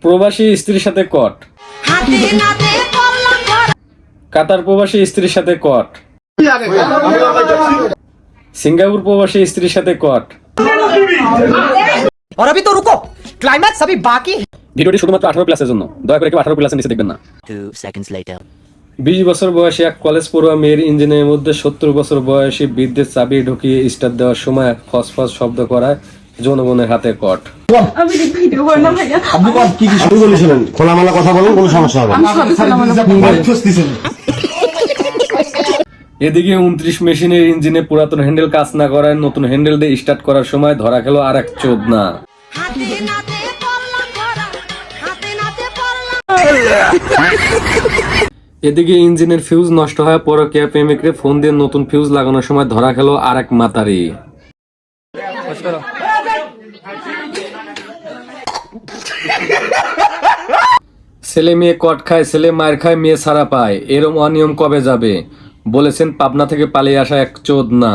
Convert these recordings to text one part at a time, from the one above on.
প্রবাসী স্ত্রীর সাথে কট। কাতার প্রবাসী স্ত্রীর সাথে কট। সিঙ্গাপুর প্রবাসী স্ত্রীর সাথে কট। और अभी तो रुको, क्लाइमैक्स अभी बाकी। ভিডিওটি শুধুমাত্র 18 প্লাসের জন্য, দয়া করে কেউ 18 প্লাসের নিচে দেখবেন না। 2 seconds later. 20 বছর বয়সী এক কলেজ পড়ুয়া মেয়ের ইঞ্জিনের মধ্যে 70 বছর বয়সী বৃদ্ধের চাবি ঢুকিয়ে স্টার্ট দেওয়ার সময় ফসফস শব্দ করায় জনগণের হাতে কট। আপনি কি কি শুরু করেছিলেন? খোলামেলা কথা বলুন, কোনো সমস্যা হবে না। এদিকে 29 মেশিনের ইঞ্জিনে পুরাতন হ্যান্ডেল কাজ না করায় নতুন হ্যান্ডেল দিয়ে স্টার্ট করার সময় ধরা খেলো আর এক চোদনা। এদিকে ইঞ্জিনের ফিউজ নষ্ট হয়ে পরকীয়া প্রেমিকরে ফোন দিয়ে নতুন ফিউজ লাগানোর সময় ধরা খেলো আর এক মাতারি। ছেলে মেয়ে কট খায়, ছেলে মার খায়, মেয়ে ছাড়া পায়, এরম অনিয়ম কবে যাবে বলেছেন পাবনা থেকে পালিয়ে আসা এক চোদনা।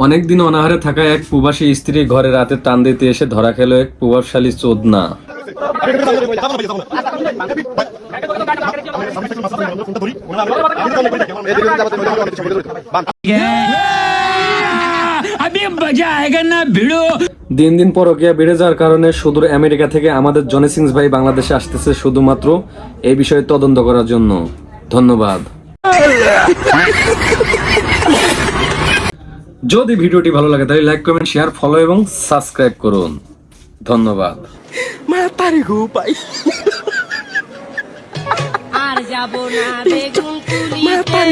অনেকদিন অনাহারে থাকা এক প্রবাসী স্ত্রী ঘরে রাতে টান দিতে এসে ধরা খেল এক প্রভাবশালী চোদনা। দিন দিন পরকীয়া বেড়ে যাওয়ার কারণে সুদূর আমেরিকা থেকে আমাদের জনি সিংস ভাই বাংলাদেশে আসতেছে শুধুমাত্র এই বিষয়ে তদন্ত করার জন্য। ধন্যবাদ। যদি ভিডিওটি ভালো লাগে তাহলে লাইক কমেন্ট শেয়ার ফলো এবং সাবস্ক্রাইব করুন। ধন্যবাদ। আর যাব না বেগুন তুলিতে